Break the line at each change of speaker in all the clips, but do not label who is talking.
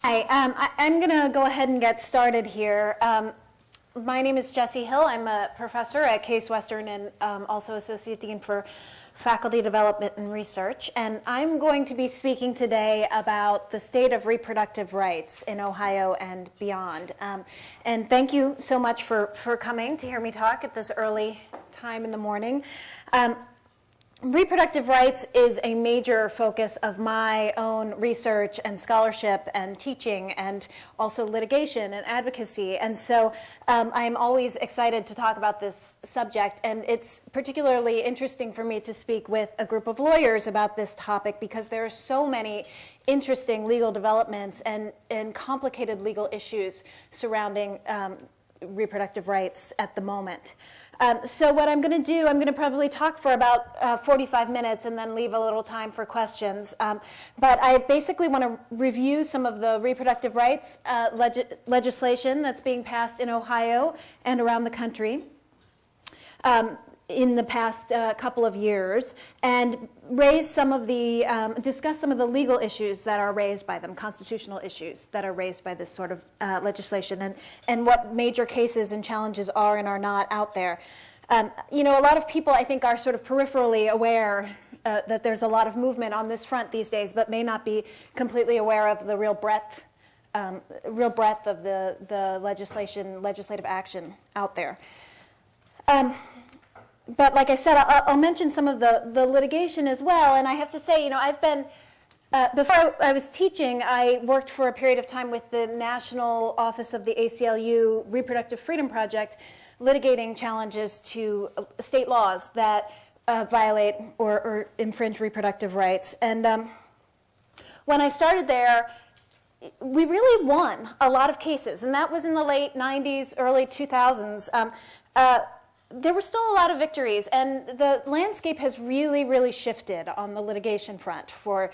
Hi, I'm going to go ahead and get started here. My name is Jessie Hill. I'm a professor at Case Western and also Associate Dean for Faculty Development and Research. And I'm going to be speaking today about the state of reproductive rights in Ohio and beyond. And thank you so much for coming to hear me talk at this early time in the morning. Reproductive rights is a major focus of my own research and scholarship and teaching and also litigation and advocacy. And so I'm always excited to talk about this subject. And it's particularly interesting for me to speak with a group of lawyers about this topic because there are so many interesting legal developments and complicated legal issues surrounding reproductive rights at the moment. So what I'm going to do, I'm going to probably talk for about 45 minutes and then leave a little time for questions. But I basically want to review some of the reproductive rights legislation that's being passed in Ohio and around the country in the past couple of years, and raise some of the, discuss some of the legal issues that are raised by them, constitutional issues that are raised by this sort of legislation, and what major cases and challenges are and are not out there. You know, a lot of people, I think, are sort of peripherally aware that there's a lot of movement on this front these days, but may not be completely aware of the real breadth of the legislative action out there. But like I said, I'll mention some of the litigation as well. And I have to say, you know, I've been, before I was teaching, I worked for a period of time with the National Office of the ACLU Reproductive Freedom Project, litigating challenges to state laws that violate or infringe reproductive rights. And when I started there, we really won a lot of cases. And that was in the late 90s, early 2000s. There were still a lot of victories, and the landscape has really, really shifted on the litigation front for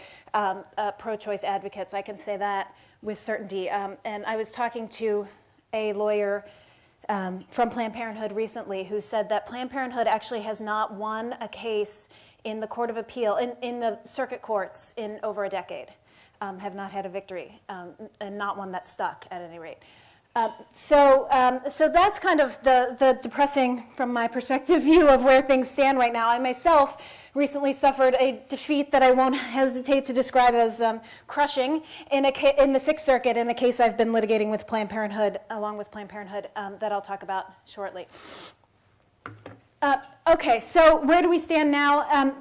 pro-choice advocates. I can say that with certainty. And I was talking to a lawyer from Planned Parenthood recently who said that Planned Parenthood actually has not won a case in the Court of Appeal, in the circuit courts in over a decade, have not had a victory, and not one that stuck at any rate. So that's kind of the depressing, from my perspective, view of where things stand right now. I myself recently suffered a defeat that I won't hesitate to describe as crushing in the Sixth Circuit in a case I've been litigating with Planned Parenthood, along with Planned Parenthood, that I'll talk about shortly. Okay, so where do we stand now?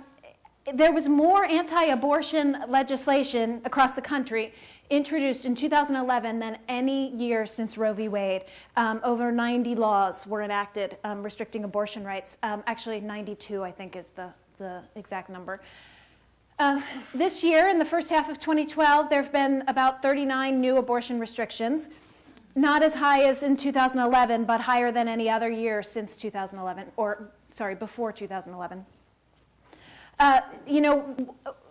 There was more anti-abortion legislation across the country introduced in 2011 than any year since Roe v. Wade. Over 90 laws were enacted restricting abortion rights. Actually, 92, I think, is the exact number. This year, in the first half of 2012, there have been about 39 new abortion restrictions. Not as high as in 2011, but higher than any other year since 2011, before 2011. You know,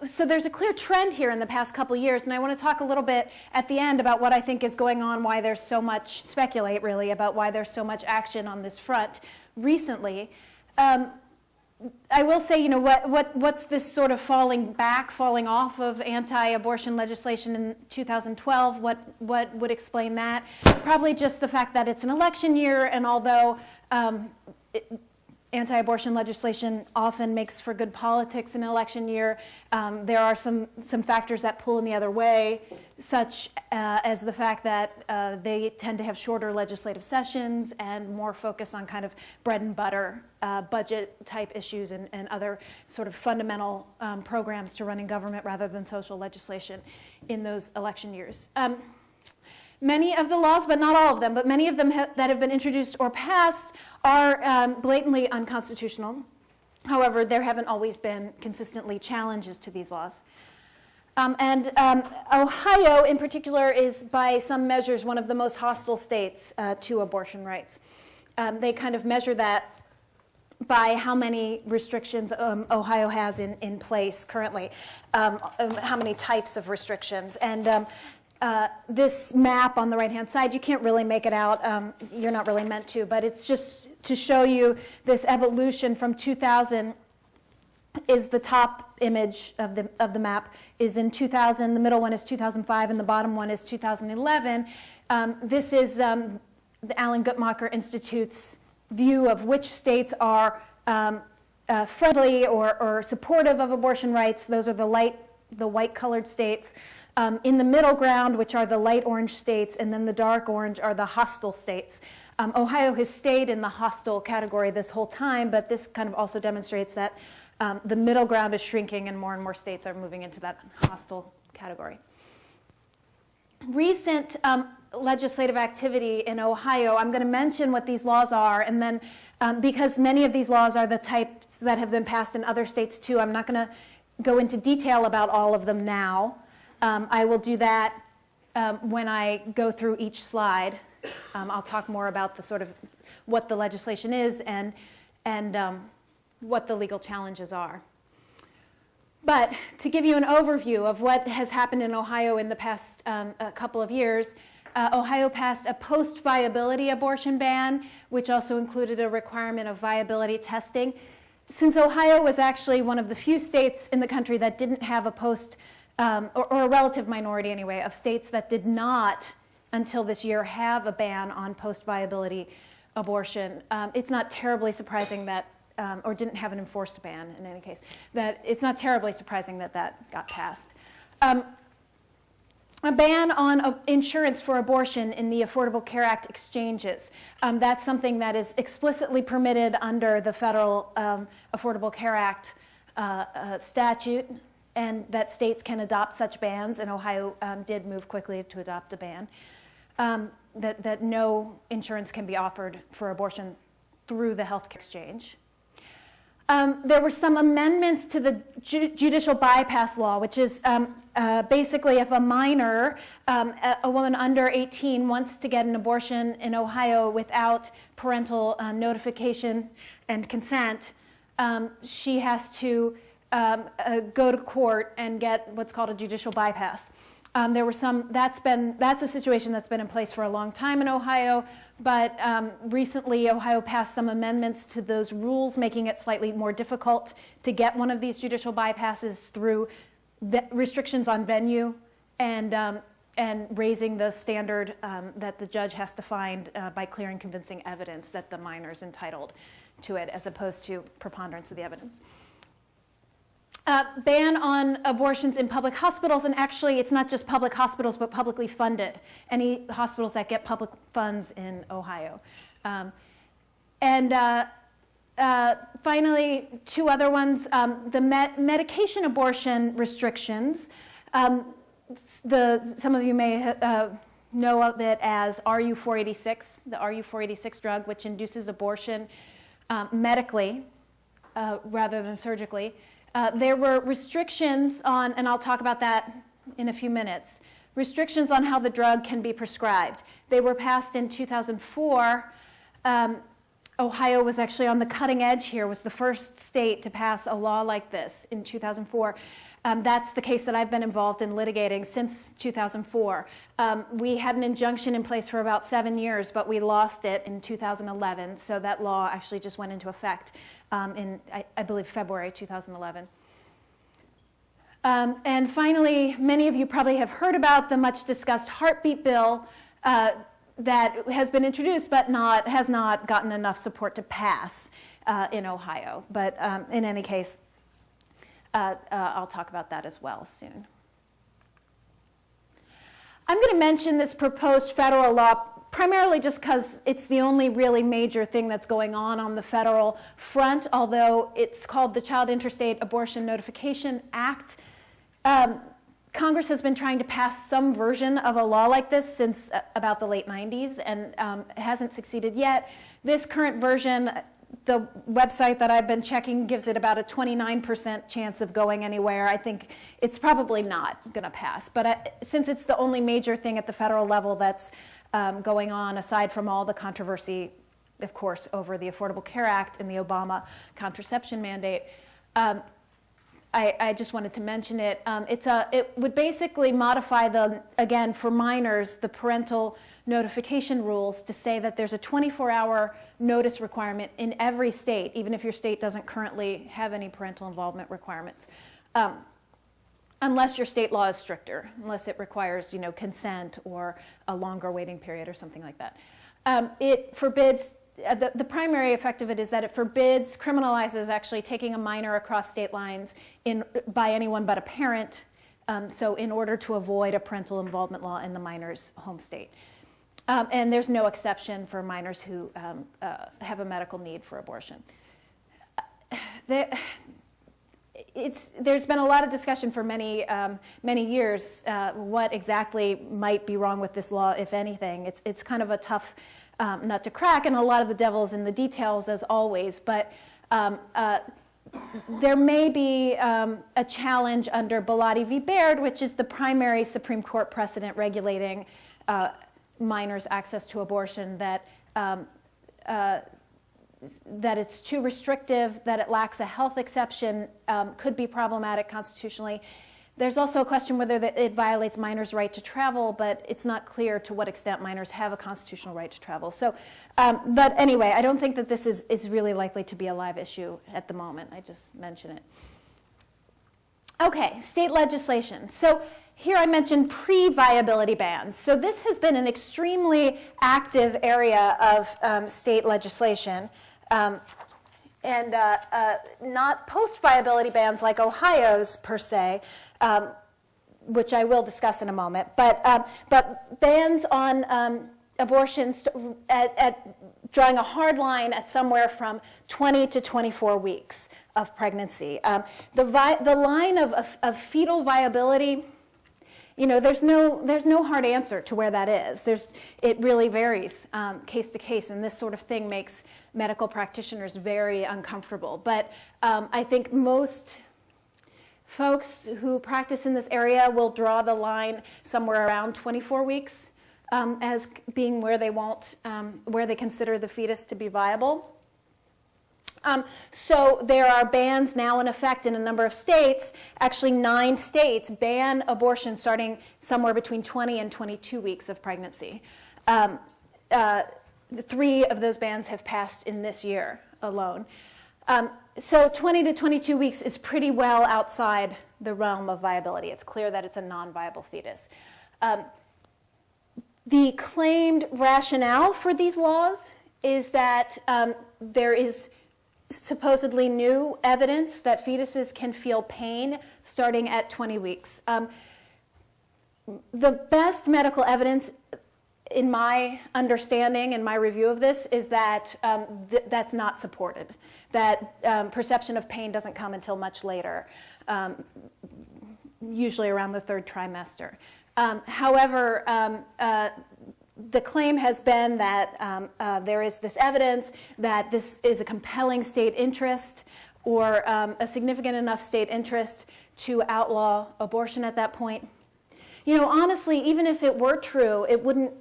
so there's a clear trend here in the past couple years, and I want to talk a little bit at the end about what I think is going on, why there's so much, speculate really, about why there's so much action on this front recently. I will say, you know, what's this sort of falling off of anti-abortion legislation in 2012? What would explain that? Probably just the fact that it's an election year, and although anti-abortion legislation often makes for good politics in an election year, there are some factors that pull in the other way, such as the fact that they tend to have shorter legislative sessions and more focus on kind of bread and butter budget type issues and other sort of fundamental programs to running government rather than social legislation in those election years. Many of the laws, but not all of them, but many of them that have been introduced or passed are blatantly unconstitutional. However, there haven't always been consistently challenges to these laws. Ohio, in particular, is by some measures one of the most hostile states to abortion rights. They kind of measure that by how many restrictions Ohio has in place currently, how many types of restrictions. And this map on the right-hand side, you can't really make it out. You're not really meant to, but it's just to show you this evolution from 2000 is the top image of the map is in 2000, the middle one is 2005, and the bottom one is 2011. This is the Alan Guttmacher Institute's view of which states are friendly or supportive of abortion rights. Those are the white-colored states. In the middle ground, which are the light orange states, and then the dark orange are the hostile states. Ohio has stayed in the hostile category this whole time, but this kind of also demonstrates that the middle ground is shrinking and more states are moving into that hostile category. Recent legislative activity in Ohio, I'm going to mention what these laws are, and then because many of these laws are the types that have been passed in other states too, I'm not going to go into detail about all of them now. I will do that when I go through each slide. I'll talk more about the sort of what the legislation is and what the legal challenges are. But to give you an overview of what has happened in Ohio in the past couple of years, Ohio passed a post-viability abortion ban, which also included a requirement of viability testing. Since Ohio was actually one of the few states in the country that didn't have a or a relative minority anyway, of states that did not, until this year, have a ban on post-viability abortion, it's not terribly surprising that, or didn't have an enforced ban in any case, that it's not terribly surprising that that got passed. A ban on insurance for abortion in the Affordable Care Act exchanges. That's something that is explicitly permitted under the federal Affordable Care Act statute, and that states can adopt such bans, and Ohio did move quickly to adopt a ban, that no insurance can be offered for abortion through the health care exchange. There were some amendments to the judicial bypass law, which is basically if a minor, a woman under 18, wants to get an abortion in Ohio without parental notification and consent, she has to go to court and get what's called a judicial bypass. That's a situation that's been in place for a long time in Ohio, but recently Ohio passed some amendments to those rules, making it slightly more difficult to get one of these judicial bypasses through restrictions on venue and raising the standard that the judge has to find by clear and convincing evidence that the minor is entitled to it, as opposed to preponderance of the evidence. Ban on abortions in public hospitals, and actually it's not just public hospitals but publicly funded, any hospitals that get public funds in Ohio. Finally, two other ones, the medication abortion restrictions. Some of you may know of it as RU486, the RU486 drug, which induces abortion medically rather than surgically. There were restrictions on, and I'll talk about that in a few minutes, restrictions on how the drug can be prescribed. They were passed in 2004. Ohio was actually on the cutting edge here, was the first state to pass a law like this in 2004. That's the case that I've been involved in litigating since 2004. We had an injunction in place for about 7 years, but we lost it in 2011, so that law actually just went into effect in, I believe, February 2011. And finally, many of you probably have heard about the much discussed heartbeat bill that has been introduced but has not gotten enough support to pass in Ohio. But in any case, I'll talk about that as well soon. I'm going to mention this proposed federal law primarily just because it's the only really major thing that's going on the federal front, although it's called the Child Interstate Abortion Notification Act. Congress has been trying to pass some version of a law like this since about the late 90s and hasn't succeeded yet. This current version, the website that I've been checking gives it about a 29% chance of going anywhere. I think it's probably not going to pass. But since it's the only major thing at the federal level that's going on, aside from all the controversy, of course, over the Affordable Care Act and the Obama contraception mandate, I just wanted to mention it. It would basically modify again, for minors, the parental notification rules to say that there's a 24-hour notice requirement in every state, even if your state doesn't currently have any parental involvement requirements. unless your state law is stricter, unless it requires, consent or a longer waiting period or something like that. It forbids, the primary effect of it is that it forbids, criminalizes actually taking a minor across state lines by anyone but a parent, so in order to avoid a parental involvement law in the minor's home state. And there's no exception for minors who have a medical need for abortion. There's been a lot of discussion for many years what exactly might be wrong with this law, if anything. It's kind of a tough nut to crack, and a lot of the devil's in the details, as always. But there may be a challenge under Bellotti v. Baird, which is the primary Supreme Court precedent regulating minors' access to abortion, that it's too restrictive, that it lacks a health exception, could be problematic constitutionally. There's also a question whether it violates minors' right to travel, but it's not clear to what extent minors have a constitutional right to travel. So, but anyway, I don't think that this is really likely to be a live issue at the moment. I just mention it. Okay, state legislation. So here I mentioned pre-viability bans. So this has been an extremely active area of state legislation. And not post-viability bans like Ohio's per se, which I will discuss in a moment, but bans on abortions at drawing a hard line at somewhere from 20 to 24 weeks of pregnancy. The line of fetal viability, there's no hard answer to where that is. It really varies case to case, and this sort of thing makes medical practitioners very uncomfortable. But I think most folks who practice in this area will draw the line somewhere around 24 weeks as being where they consider the fetus to be viable. So there are bans now in effect in a number of states. Actually, 9 states ban abortion starting somewhere between 20 and 22 weeks of pregnancy. 3 of those bans have passed in this year alone. So 20 to 22 weeks is pretty well outside the realm of viability. It's clear that it's a non-viable fetus. The claimed rationale for these laws is that there is supposedly new evidence that fetuses can feel pain starting at 20 weeks. The best medical evidence, in my understanding and my review of this, is that that's not supported, that perception of pain doesn't come until much later, usually around the 3rd trimester. However, the claim has been that there is this evidence that this is a compelling state interest or a significant enough state interest to outlaw abortion at that point. Honestly, even if it were true, it wouldn't,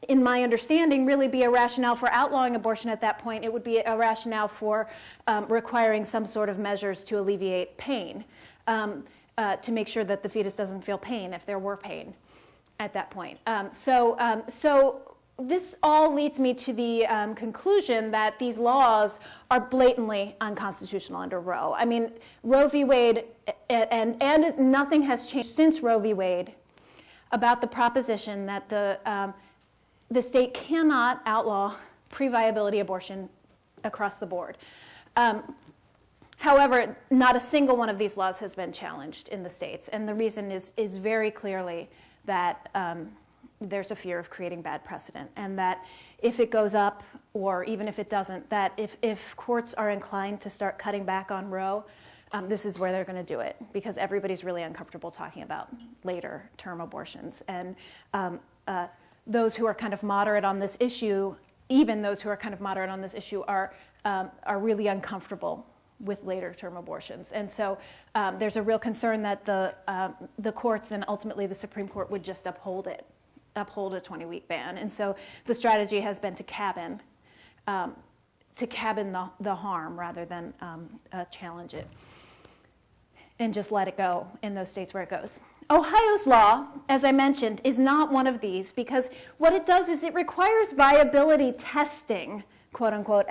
in my understanding, really be a rationale for outlawing abortion at that point. It would be a rationale for requiring some sort of measures to alleviate pain, to make sure that the fetus doesn't feel pain if there were pain at that point. So this all leads me to the conclusion that these laws are blatantly unconstitutional under Roe. I mean, Roe v. Wade, and nothing has changed since Roe v. Wade about the proposition that the state cannot outlaw pre-viability abortion across the board. However, not a single one of these laws has been challenged in the states, and the reason is very clearly that there's a fear of creating bad precedent, and that if it goes up, or even if it doesn't, that if courts are inclined to start cutting back on Roe, this is where they're going to do it, because everybody's really uncomfortable talking about later term abortions. And those who are kind of moderate on this issue, even those who are kind of moderate on this issue, are really uncomfortable with later term abortions. And so there's a real concern that the courts and ultimately the Supreme Court would just uphold a 20-week ban. And so the strategy has been to cabin the harm rather than challenge it and just let it go in those states where it goes. Ohio's law, as I mentioned, is not one of these, because what it does is it requires viability testing, quote unquote,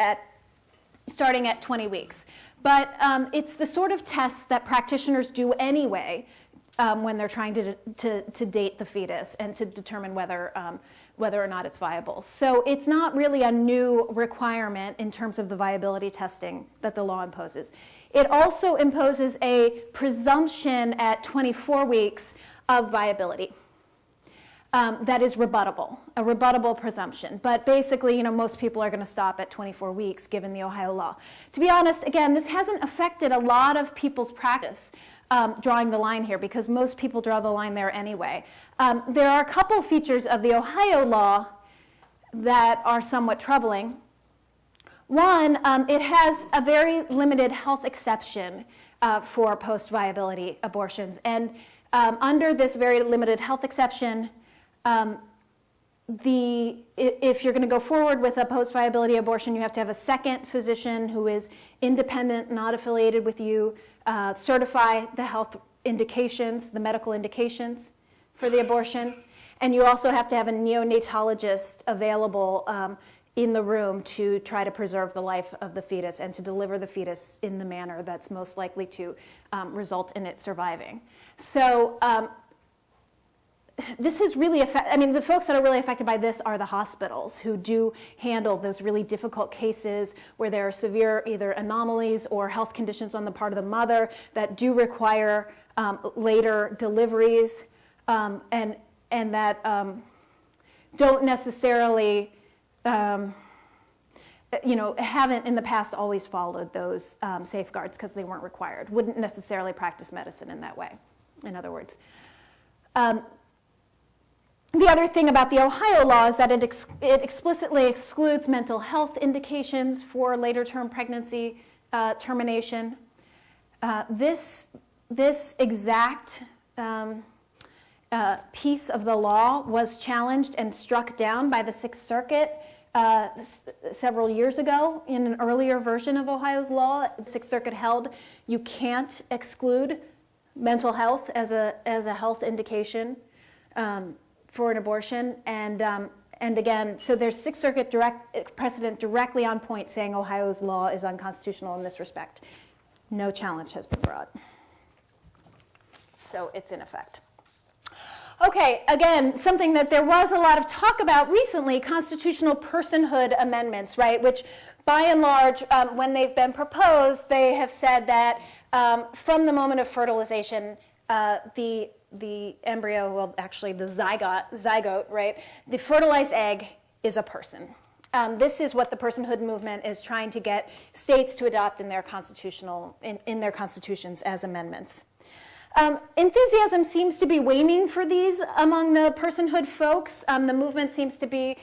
starting at 20 weeks. But it's the sort of test that practitioners do anyway when they're trying to date the fetus and to determine whether or not it's viable. So it's not really a new requirement in terms of the viability testing that the law imposes. It also imposes a presumption at 24 weeks of viability. That is rebuttable, a rebuttable presumption. But basically, most people are going to stop at 24 weeks given the Ohio law. To be honest, again, this hasn't affected a lot of people's practice drawing the line here, because most people draw the line there anyway. There are a couple features of the Ohio law that are somewhat troubling. One, it has a very limited health exception for post-viability abortions. And under this very limited health exception, if you're going to go forward with a post-viability abortion, you have to have a second physician who is independent, not affiliated with you, certify the health indications, the medical indications for the abortion. And you also have to have a neonatologist available in the room to try to preserve the life of the fetus and to deliver the fetus in the manner that's most likely to result in it surviving. So this is really the folks that are really affected by this are the hospitals, who do handle those really difficult cases where there are severe either anomalies or health conditions on the part of the mother that do require later deliveries and that don't necessarily haven't in the past always followed those safeguards because they weren't required, wouldn't necessarily practice medicine in that way, in other words. The other thing about the Ohio law is that it explicitly excludes mental health indications for later term pregnancy termination. This exact piece of the law was challenged and struck down by the Sixth Circuit several years ago in an earlier version of Ohio's law. The Sixth Circuit held you can't exclude mental health as a health indication for an abortion, and again, so there's Sixth Circuit precedent directly on point saying Ohio's law is unconstitutional in this respect. No challenge has been brought. So it's in effect. Okay, again, something that there was a lot of talk about recently, constitutional personhood amendments, right, which by and large, when they've been proposed, they have said that from the moment of fertilization, the embryo, well, actually the zygote, right? The fertilized egg is a person. This is what the personhood movement is trying to get states to adopt in their constitutions as amendments. Enthusiasm seems to be waning for these among the personhood folks. The movement seems to be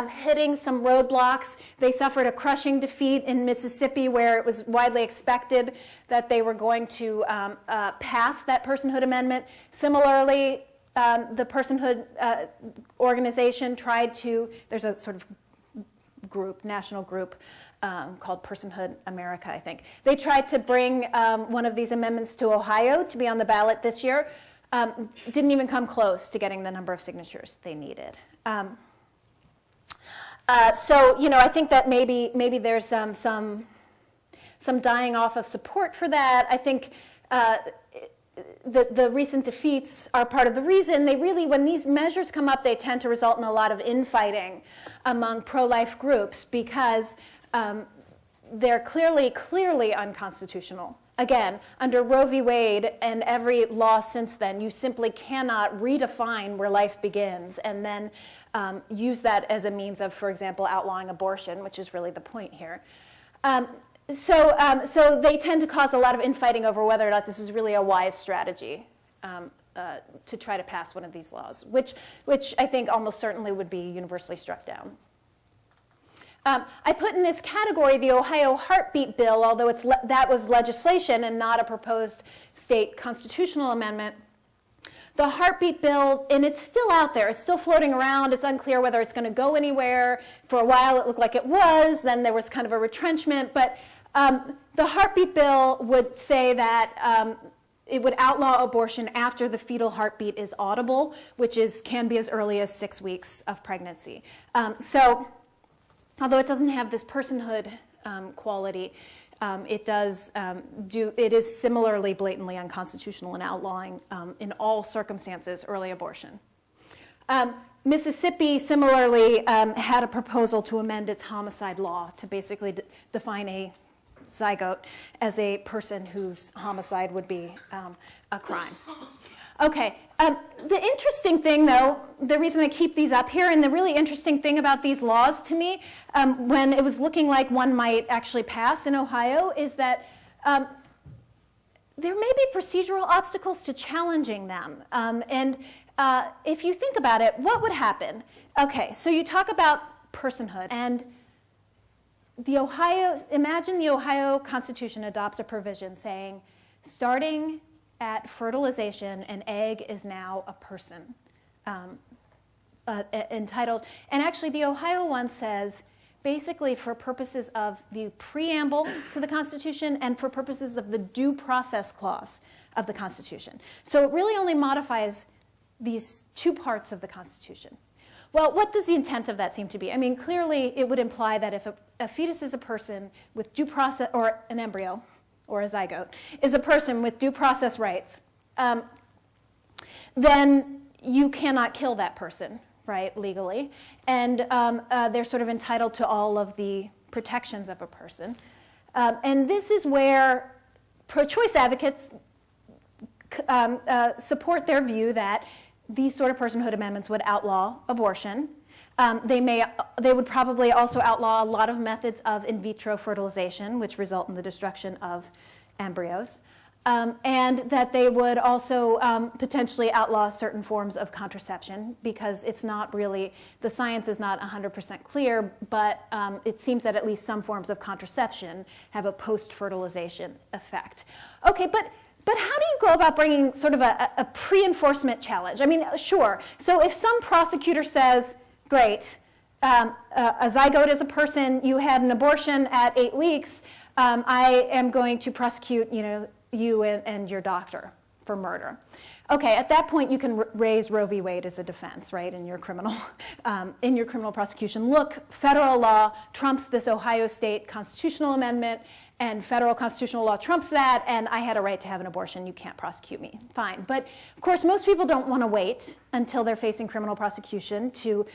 hitting some roadblocks. They suffered a crushing defeat in Mississippi, where it was widely expected that they were going to pass that personhood amendment. Similarly, the personhood organization tried to, there's a sort of group, national group, called Personhood America, I think. They tried to bring one of these amendments to Ohio to be on the ballot this year. Didn't even come close to getting the number of signatures they needed. So, I think that maybe there's some dying off of support for that. I think the recent defeats are part of the reason. They really, when these measures come up, they tend to result in a lot of infighting among pro-life groups because they're clearly unconstitutional. Again, under Roe v. Wade and every law since then, you simply cannot redefine where life begins and then use that as a means of, for example, outlawing abortion, which is really the point here. So they tend to cause a lot of infighting over whether or not this is really a wise strategy to try to pass one of these laws, which I think almost certainly would be universally struck down. I put in this category the Ohio heartbeat bill, although that was legislation and not a proposed state constitutional amendment. The heartbeat bill, and it's still out there. It's still floating around. It's unclear whether it's going to go anywhere. For a while, it looked like it was. Then there was kind of a retrenchment. But the heartbeat bill would say that it would outlaw abortion after the fetal heartbeat is audible, which can be as early as 6 weeks of pregnancy. So although it doesn't have this personhood quality, it is similarly blatantly unconstitutional in outlawing in all circumstances early abortion. Mississippi similarly had a proposal to amend its homicide law to basically define a zygote as a person whose homicide would be a crime. Okay, the interesting thing though, the reason I keep these up here, and the really interesting thing about these laws to me, when it was looking like one might actually pass in Ohio, is that there may be procedural obstacles to challenging them. If you think about it, what would happen? Okay, so you talk about personhood, and imagine the Ohio Constitution adopts a provision saying, starting at fertilization, an egg is now a person, entitled. And actually, the Ohio one says, basically for purposes of the preamble to the Constitution and for purposes of the due process clause of the Constitution. So it really only modifies these two parts of the Constitution. Well, what does the intent of that seem to be? I mean, clearly it would imply that if a fetus is a person with due process, or an embryo, or a zygote, is a person with due process rights, then you cannot kill that person, right, legally. And they're sort of entitled to all of the protections of a person. And this is where pro-choice advocates support their view that these sort of personhood amendments would outlaw abortion. They would probably also outlaw a lot of methods of in vitro fertilization, which result in the destruction of embryos, and that they would also potentially outlaw certain forms of contraception, because it's not really, the science is not 100% clear, but it seems that at least some forms of contraception have a post-fertilization effect. Okay, but how do you go about bringing sort of a pre-enforcement challenge? I mean, sure. So if some prosecutor says, great, a zygote is a person, you had an abortion at 8 weeks, I am going to prosecute you and your doctor for murder. Okay, at that point you can raise Roe v. Wade as a defense, right, in your criminal prosecution. Look, federal law trumps this Ohio state constitutional amendment, and federal constitutional law trumps that, and I had a right to have an abortion, you can't prosecute me. Fine. But of course, most people don't want to wait until they're facing criminal prosecution to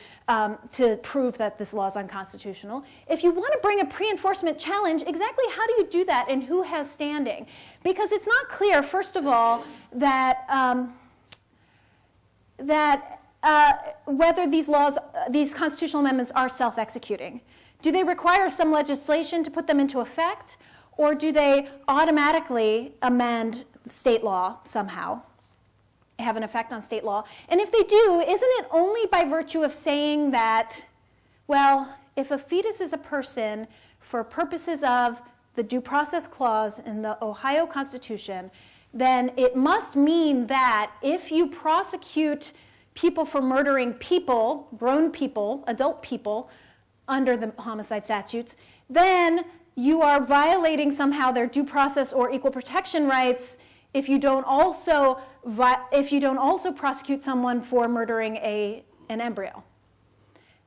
prove that this law is unconstitutional. If you want to bring a pre-enforcement challenge, exactly how do you do that, and who has standing? Because it's not clear, first of all, that whether these constitutional amendments are self-executing. Do they require some legislation to put them into effect? Or do they automatically amend state law somehow, have an effect on state law? And if they do, isn't it only by virtue of saying that, well, if a fetus is a person for purposes of the due process clause in the Ohio Constitution, then it must mean that if you prosecute people for murdering people, grown people, adult people, under the homicide statutes, then you are violating somehow their due process or equal protection rights if you don't also prosecute someone for murdering an embryo,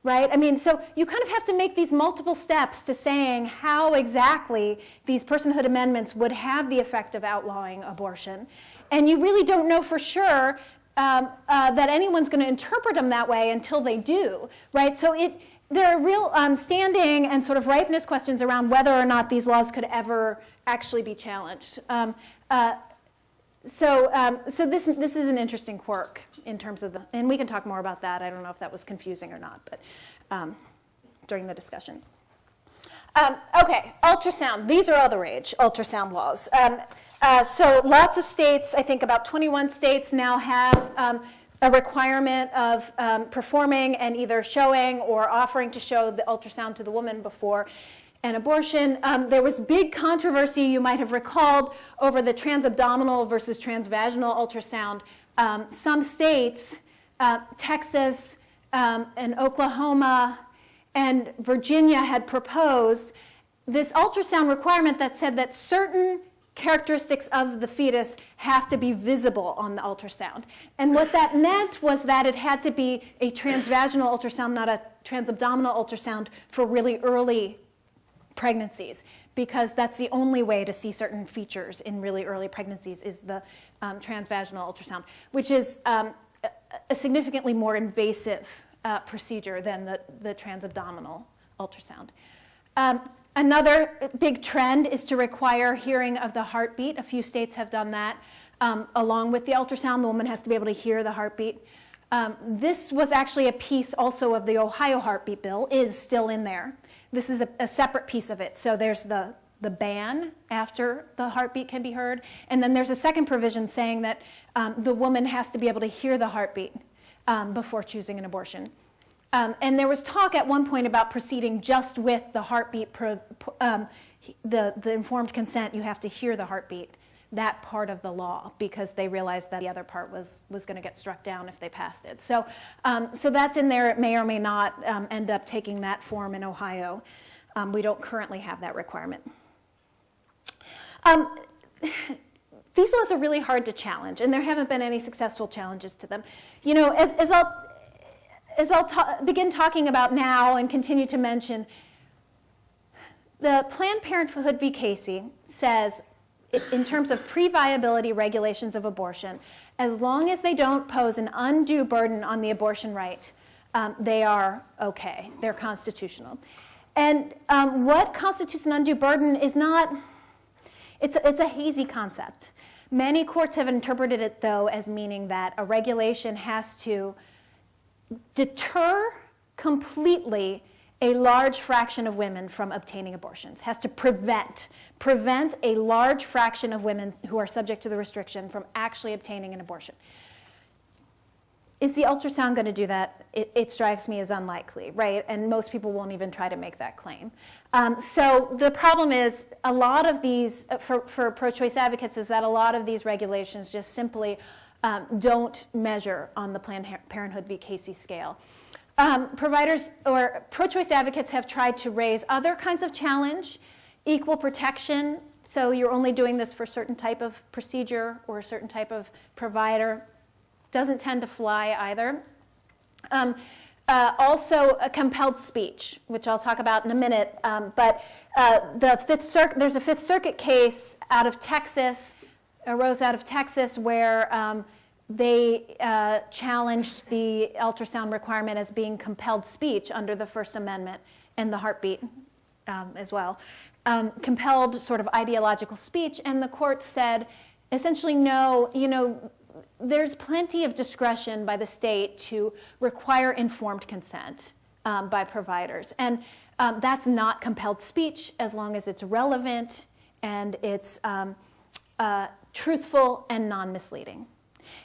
right? I mean, so you kind of have to make these multiple steps to saying how exactly these personhood amendments would have the effect of outlawing abortion, and you really don't know for sure that anyone's going to interpret them that way until they do, right? So there are real standing and sort of ripeness questions around whether or not these laws could ever actually be challenged. So this is an interesting quirk in terms of and we can talk more about that. I don't know if that was confusing or not, but during the discussion. Okay, ultrasound. These are all the rage, ultrasound laws. So lots of states, I think about 21 states now have a requirement of performing and either showing or offering to show the ultrasound to the woman before an abortion. There was big controversy, you might have recalled, over the transabdominal versus transvaginal ultrasound. Some states, Texas and Oklahoma and Virginia, had proposed this ultrasound requirement that said that certain characteristics of the fetus have to be visible on the ultrasound. And what that meant was that it had to be a transvaginal ultrasound, not a transabdominal ultrasound for really early pregnancies, because that's the only way to see certain features in really early pregnancies is the transvaginal ultrasound, which is a significantly more invasive procedure than the transabdominal ultrasound. Another big trend is to require hearing of the heartbeat. A few states have done that. Along with the ultrasound, the woman has to be able to hear the heartbeat. This was actually a piece also of the Ohio heartbeat bill, is still in there. This is a separate piece of it. So there's the ban after the heartbeat can be heard. And then there's a second provision saying that the woman has to be able to hear the heartbeat before choosing an abortion. And there was talk at one point about proceeding just with the heartbeat, the informed consent, you have to hear the heartbeat, that part of the law, because they realized that the other part was going to get struck down if they passed it. So, so that's in there. It may or may not end up taking that form in Ohio. We don't currently have that requirement. These laws are really hard to challenge, and there haven't been any successful challenges to them. You know, as I'll begin talking about now and continue to mention, the Planned Parenthood v. Casey says, in terms of pre-viability regulations of abortion, as long as they don't pose an undue burden on the abortion right, they are okay. They're constitutional. And what constitutes an undue burden is not, it's a hazy concept. Many courts have interpreted it, though, as meaning that a regulation has to deter completely a large fraction of women from obtaining abortions, has to prevent a large fraction of women who are subject to the restriction from actually obtaining an abortion. Is the ultrasound going to do that? It strikes me as unlikely, right? And most people won't even try to make that claim. So the problem is a lot of these, for pro-choice advocates, is that a lot of these regulations just simply don't measure on the Planned Parenthood v. Casey scale. Providers or pro-choice advocates have tried to raise other kinds of challenge, equal protection, so you're only doing this for a certain type of procedure or a certain type of provider. Doesn't tend to fly either. Also, a compelled speech, which I'll talk about in a minute. But there's a Fifth Circuit case out of Texas, arose out of Texas, where they challenged the ultrasound requirement as being compelled speech under the First Amendment and the heartbeat as well. Compelled sort of ideological speech, and the court said, essentially, no, you know, there's plenty of discretion by the state to require informed consent by providers. And that's not compelled speech as long as it's relevant and it's truthful and non-misleading.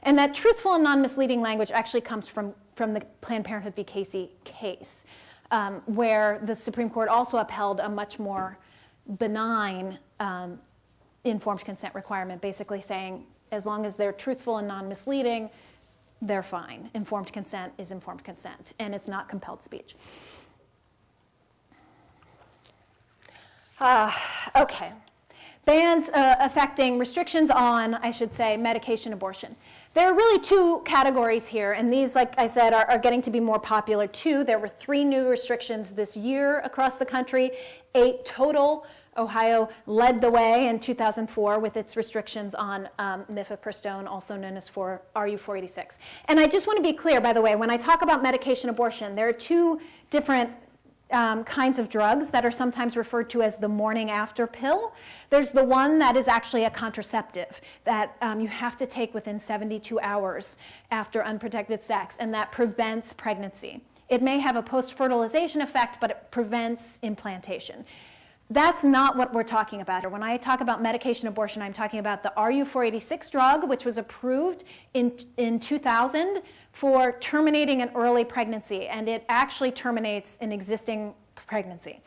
And that truthful and non-misleading language actually comes from the Planned Parenthood v. Casey case, where the Supreme Court also upheld a much more benign informed consent requirement, basically saying as long as they're truthful and non-misleading, they're fine. Informed consent is informed consent, and it's not compelled speech. Okay. Bans affecting restrictions on, I should say, medication abortion. There are really two categories here, and these, like I said, are getting to be more popular too. There were 3 new restrictions this year across the country, 8 total. Ohio led the way in 2004 with its restrictions on mifepristone, also known as RU-486. And I just want to be clear, by the way, when I talk about medication abortion, there are 2 different kinds of drugs that are sometimes referred to as the morning after pill. There's the one that is actually a contraceptive that you have to take within 72 hours after unprotected sex, and that prevents pregnancy. It may have a post-fertilization effect, but it prevents implantation. That's not what we're talking about here. When I talk about medication abortion, I'm talking about the RU-486 drug, which was approved in 2000 for terminating an early pregnancy, and it actually terminates an existing pregnancy.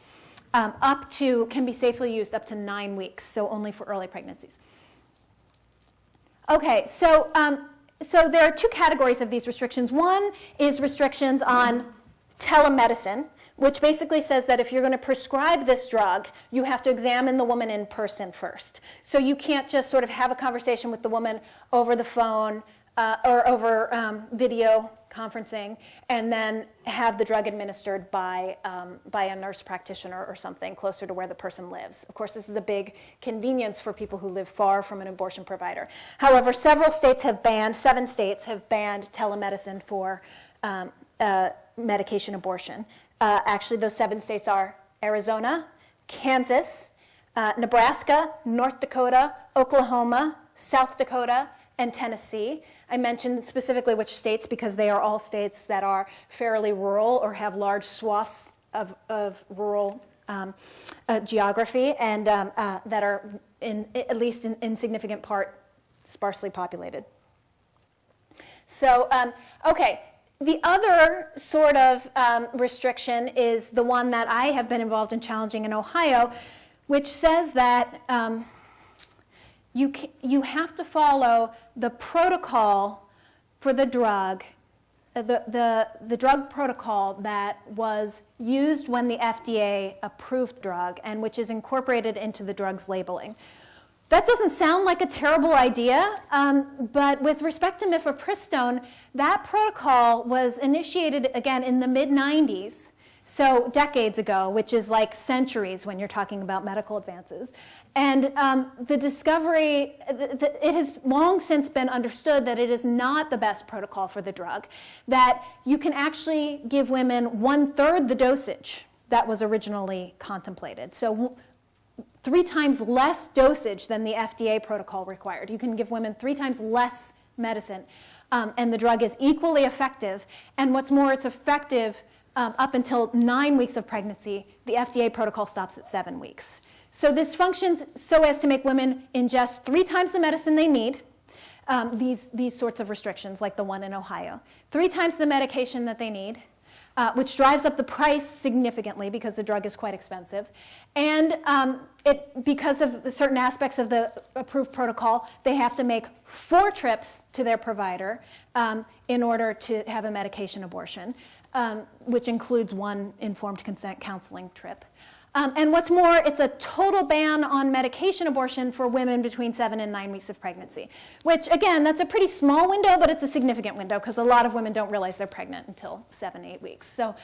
Can be safely used up to 9 weeks, so only for early pregnancies. Okay, so there are 2 categories of these restrictions. One is restrictions on telemedicine, which basically says that if you're going to prescribe this drug, you have to examine the woman in person first. So you can't just sort of have a conversation with the woman over the phone or over video conferencing, and then have the drug administered by a nurse practitioner or something closer to where the person lives. Of course, this is a big convenience for people who live far from an abortion provider. However, seven states have banned telemedicine for medication abortion. Actually, those 7 states are Arizona, Kansas, Nebraska, North Dakota, Oklahoma, South Dakota, and Tennessee. I mentioned specifically which states because they are all states that are fairly rural or have large swaths of rural geography and that are, at least in significant part, sparsely populated. So, okay, the other sort of restriction is the one that I have been involved in challenging in Ohio, which says that you have to follow the protocol for the drug, the drug protocol that was used when the FDA approved the drug and which is incorporated into the drug's labeling. That doesn't sound like a terrible idea, but with respect to mifepristone, that protocol was initiated again in the mid-90s, so decades ago, which is like centuries when you're talking about medical advances. And the discovery, it has long since been understood that it is not the best protocol for the drug, that you can actually give women 1/3 the dosage that was originally contemplated. So 3 times less dosage than the FDA protocol required. You can give women 3 times less medicine, and the drug is equally effective. And what's more, it's effective up until 9 weeks of pregnancy. The FDA protocol stops at 7 weeks. So this functions so as to make women ingest 3 times the medicine they need, these sorts of restrictions, like the one in Ohio. 3 times the medication that they need, which drives up the price significantly because the drug is quite expensive. And because of certain aspects of the approved protocol, they have to make 4 trips to their provider in order to have a medication abortion, which includes 1 informed consent counseling trip. And what's more, it's a total ban on medication abortion for women between 7 and 9 weeks of pregnancy, which, again, that's a pretty small window, but it's a significant window because a lot of women don't realize they're pregnant until 7, 8 weeks. So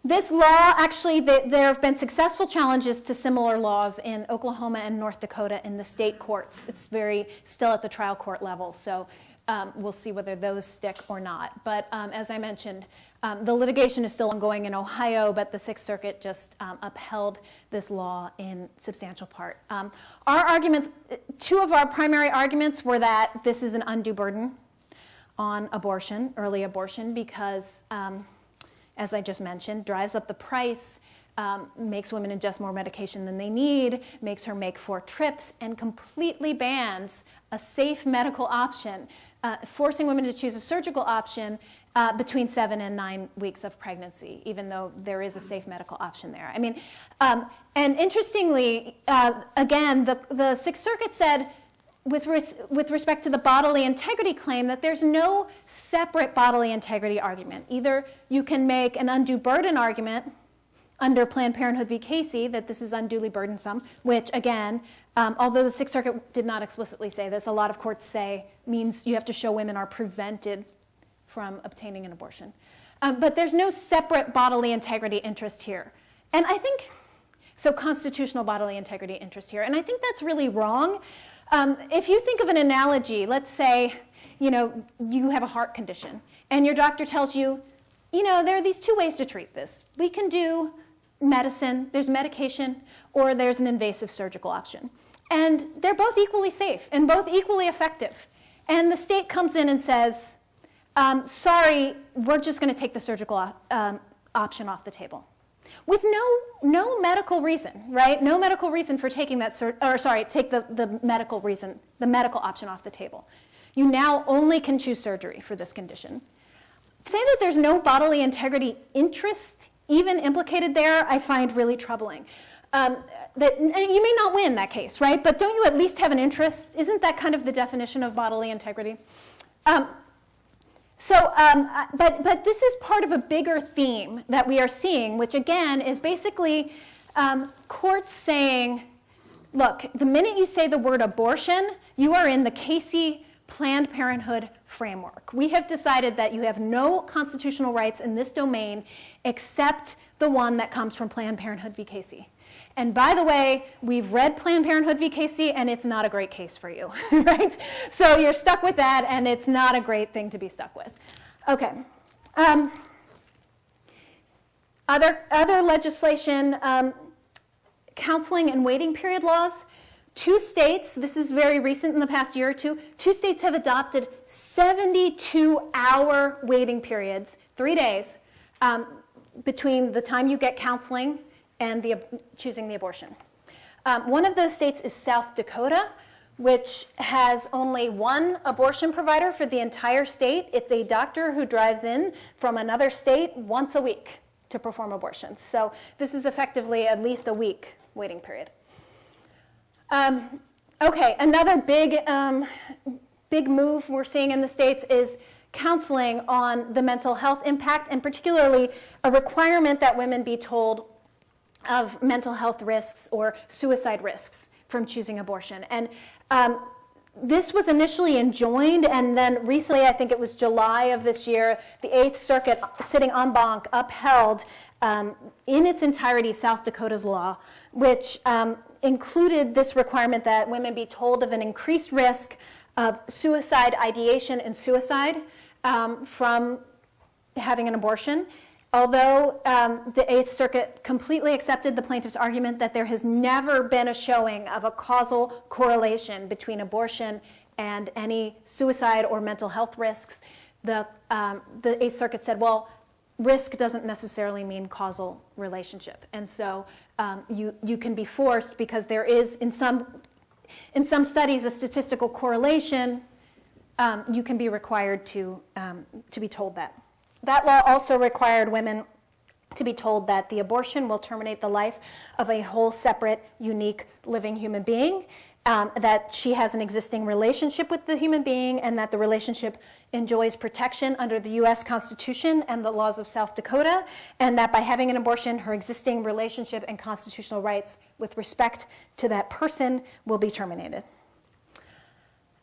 this law, actually, there have been successful challenges to similar laws in Oklahoma and North Dakota in the state courts. It's still at the trial court level, so we'll see whether those stick or not. But as I mentioned, the litigation is still ongoing in Ohio, but the Sixth Circuit just upheld this law in substantial part. Our arguments, 2 of our primary arguments were that this is an undue burden on abortion, early abortion, because, as I just mentioned, drives up the price, makes women ingest more medication than they need, makes her make 4 trips, and completely bans a safe medical option, forcing women to choose a surgical option between 7 and 9 weeks of pregnancy, even though there is a safe medical option there. I mean, and interestingly, again, the Sixth Circuit said, with respect to the bodily integrity claim, that there's no separate bodily integrity argument. Either you can make an undue burden argument under Planned Parenthood v. Casey, that this is unduly burdensome, which, again, although the Sixth Circuit did not explicitly say this, a lot of courts say means you have to show women are prevented from obtaining an abortion. But there's no separate bodily integrity interest here. And I think, so constitutional bodily integrity interest here, and I think that's really wrong. If you think of an analogy, let's say, you have a heart condition, and your doctor tells you, there are these 2 ways to treat this. We can do medicine, there's medication, or there's an invasive surgical option. And they're both equally safe and both equally effective. And the state comes in and says, sorry, we're just going to take the surgical option off the table. With no medical reason, right? No medical reason for taking that, take the medical option off the table. You now only can choose surgery for this condition. To say that there's no bodily integrity interest even implicated there, I find really troubling. And you may not win that case, right? But don't you at least have an interest? Isn't that kind of the definition of bodily integrity? But this is part of a bigger theme that we are seeing, which again is basically courts saying, look, the minute you say the word abortion, you are in the Casey Planned Parenthood framework. We have decided that you have no constitutional rights in this domain except the one that comes from Planned Parenthood v. Casey. And by the way, we've read Planned Parenthood v. Casey, and it's not a great case for you, right? So you're stuck with that, and it's not a great thing to be stuck with. Okay. Other legislation, counseling and waiting period laws. 2 states, this is very recent in the past year or two, 2 states have adopted 72-hour waiting periods, 3 days, between the time you get counseling and choosing the abortion. One of those states is South Dakota, which has only one abortion provider for the entire state. It's a doctor who drives in from another state once a week to perform abortions. So this is effectively at least a week waiting period. Okay, another big move we're seeing in the states is counseling on the mental health impact, and particularly a requirement that women be told of mental health risks or suicide risks from choosing abortion. And this was initially enjoined, and then recently, I think it was July of this year, the 8th Circuit, sitting en banc, upheld in its entirety South Dakota's law, which included this requirement that women be told of an increased risk of suicide ideation and suicide from having an abortion. Although the 8th Circuit completely accepted the plaintiff's argument that there has never been a showing of a causal correlation between abortion and any suicide or mental health risks, the 8th Circuit said, well, risk doesn't necessarily mean causal relationship. And so you can be forced, because there is, in some studies, a statistical correlation, you can be required to be told that. That law also required women to be told that the abortion will terminate the life of a whole, separate, unique, living human being, that she has an existing relationship with the human being, and that the relationship enjoys protection under the U.S. Constitution and the laws of South Dakota, and that by having an abortion, her existing relationship and constitutional rights with respect to that person will be terminated.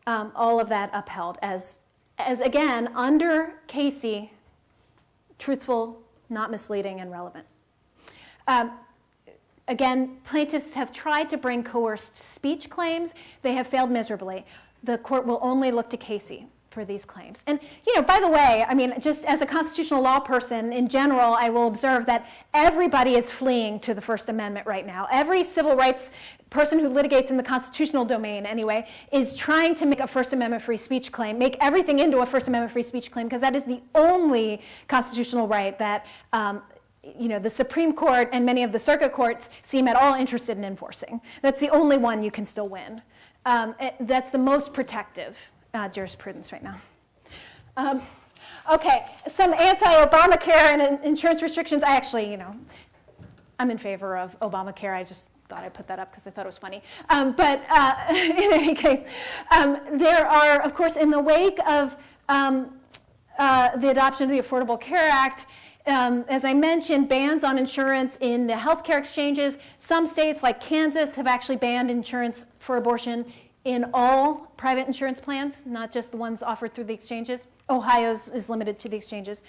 All of that upheld as again, under Casey, truthful, not misleading, and relevant. Again, plaintiffs have tried to bring coerced speech claims. They have failed miserably. The court will only look to Casey for these claims. And, by the way, I mean, just as a constitutional law person in general, I will observe that everybody is fleeing to the First Amendment right now. Every civil rights person who litigates in the constitutional domain, anyway, is trying to make a First Amendment free speech claim, make everything into a First Amendment free speech claim, because that is the only constitutional right that the Supreme Court and many of the circuit courts seem at all interested in enforcing. That's the only one you can still win. That's the most protective jurisprudence right now. Okay, some anti-Obamacare and insurance restrictions. I actually, I'm in favor of Obamacare. I just thought I'd put that up because I thought it was funny. But in any case, there are, of course, in the wake of the adoption of the Affordable Care Act, as I mentioned, bans on insurance in the healthcare exchanges. Some states, like Kansas, have actually banned insurance for abortion in all private insurance plans, not just the ones offered through the exchanges. Ohio's is limited to the exchanges.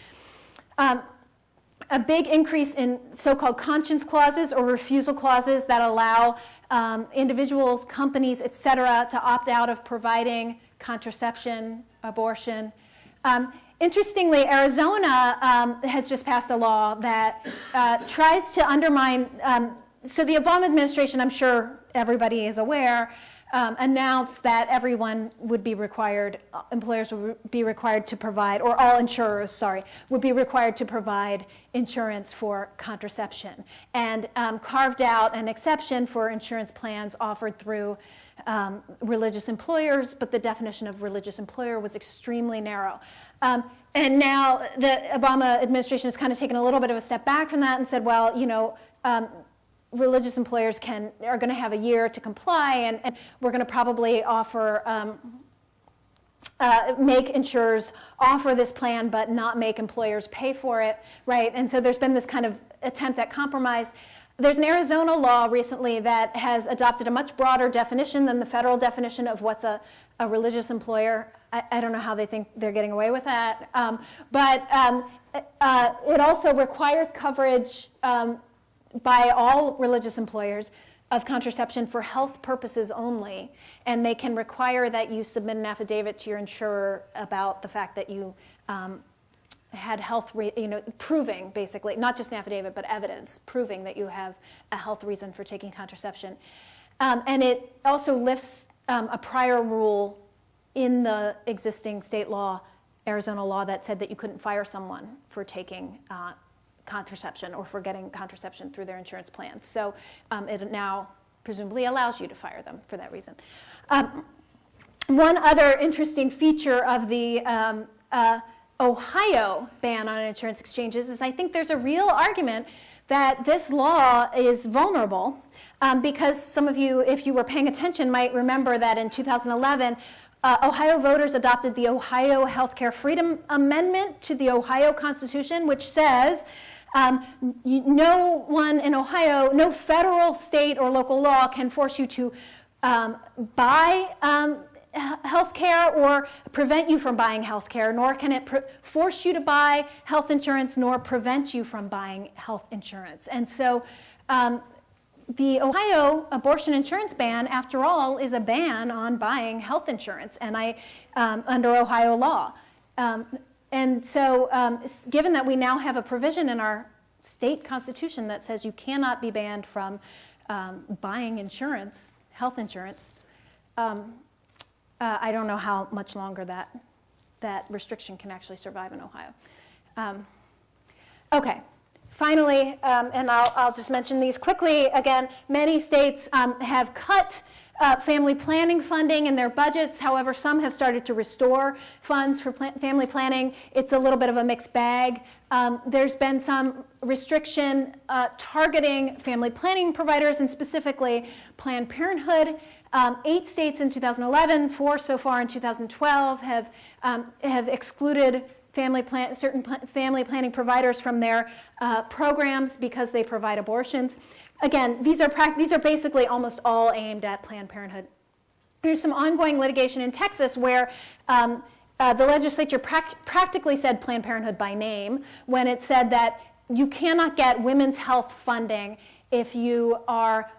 A big increase in so-called conscience clauses or refusal clauses that allow individuals, companies, et cetera, to opt out of providing contraception, abortion. Interestingly, Arizona has just passed a law that tries to undermine, so the Obama administration, I'm sure everybody is aware, announced that everyone would be required, employers would be required to provide, or all insurers, would be required to provide insurance for contraception, and carved out an exception for insurance plans offered through religious employers, but the definition of religious employer was extremely narrow. And now the Obama administration has kind of taken a little bit of a step back from that and said, well, religious employers are going to have a year to comply, and we're going to probably offer, make insurers offer this plan, but not make employers pay for it, right? And so there's been this kind of attempt at compromise. There's an Arizona law recently that has adopted a much broader definition than the federal definition of what's a religious employer. I don't know how they think they're getting away with that. But it also requires coverage by all religious employers of contraception for health purposes only. And they can require that you submit an affidavit to your insurer about the fact that you had health, proving basically, not just an affidavit, but evidence, proving that you have a health reason for taking contraception. And it also lifts a prior rule in the existing state law, Arizona law, that said that you couldn't fire someone for taking contraception or for getting contraception through their insurance plan. So it now presumably allows you to fire them for that reason. One other interesting feature of the Ohio ban on insurance exchanges is I think there's a real argument that this law is vulnerable because some of you, if you were paying attention, might remember that in 2011, Ohio voters adopted the Ohio Healthcare Freedom Amendment to the Ohio Constitution, which says no one in Ohio, no federal, state, or local law can force you to buy health care or prevent you from buying health care, nor can it force you to buy health insurance, nor prevent you from buying health insurance. And so the Ohio abortion insurance ban, after all, is a ban on buying health insurance and under Ohio law. And so given that we now have a provision in our state constitution that says you cannot be banned from buying insurance, health insurance, I don't know how much longer that restriction can actually survive in Ohio. Okay, finally, and I'll just mention these quickly. Again, many states have cut family planning funding in their budgets. However, some have started to restore funds for family planning. It's a little bit of a mixed bag. There's been some restriction targeting family planning providers and specifically Planned Parenthood. 8 states in 2011, 4 so far in 2012 have excluded certain family planning providers from their programs because they provide abortions. Again, these are basically almost all aimed at Planned Parenthood. There's some ongoing litigation in Texas where the legislature practically said Planned Parenthood by name when it said that you cannot get women's health funding if you are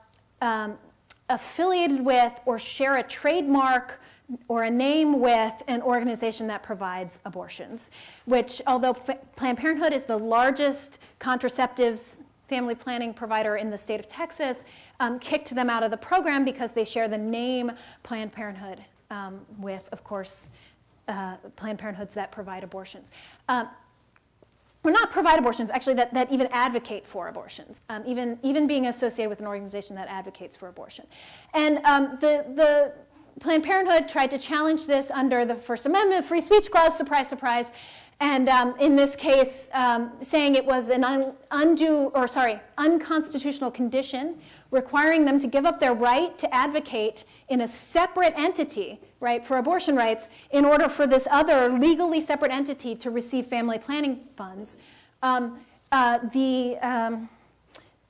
affiliated with or share a trademark or a name with an organization that provides abortions, which, although Planned Parenthood is the largest contraceptives family planning provider in the state of Texas, kicked them out of the program because they share the name Planned Parenthood with, of course, Planned Parenthoods that provide abortions. Or not provide abortions, actually, that even advocate for abortions, even being associated with an organization that advocates for abortion. And the Planned Parenthood tried to challenge this under the First Amendment Free Speech Clause, surprise, surprise, and in this case, saying it was an unconstitutional condition requiring them to give up their right to advocate in a separate entity, right, for abortion rights in order for this other legally separate entity to receive family planning funds.